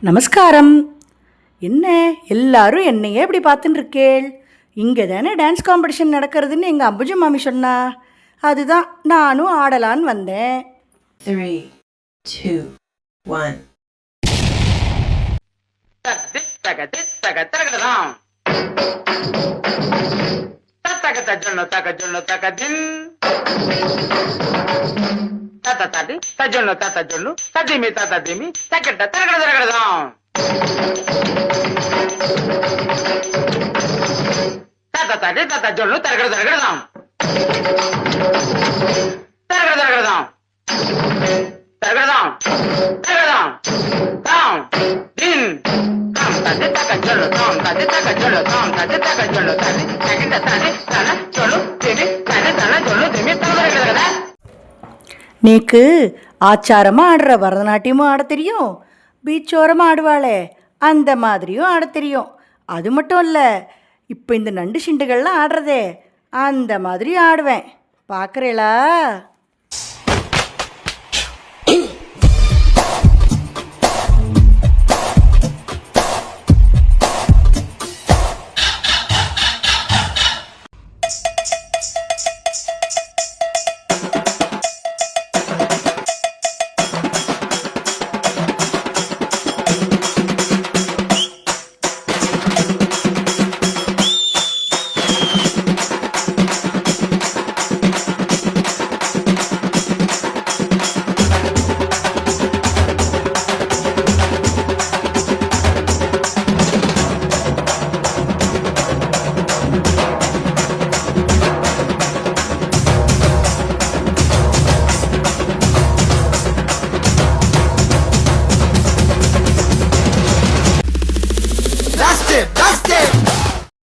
நமஸ்காரம். என்ன எல்லாரும் என்னையே இப்படி பார்த்துட்டு இருக்கேள்? இங்கே தானே டான்ஸ் காம்படிஷன் நடக்கிறதுன்னு எங்கள் அம்புஜ மாமி சொன்னா. அதுதான் நானும் ஆடலான்னு வந்தேன். 3, 2, 1. తజొల్లు తజొల్లు తదిమి తదిమి తగ్గట తరగడ తరగడదాం తది తజొల్లు తరగడ తరగడదాం తరగడ తరగడదాం తరగడదాం తరగడదాం తాం దిన్ తాం తది తజొల్లు తాం తది తజొల్లు తాం తది తజొల్లు తది తగ్గట తది తన జొల్లు తిమి తది తన జొల్లు తిమి తరగడ తరగడ. நீக்கு ஆச்சாரமாக ஆடுற பரதநாட்டியமும் ஆட தெரியும், பீச்சோரமாக ஆடுவாளே அந்த மாதிரியும் ஆட தெரியும். அது மட்டும் இல்லை, இப்போ இந்த நண்டு சிண்டுகள்லாம் ஆடுறதே அந்த மாதிரி ஆடுவேன். பார்க்குறீங்களா? That's it.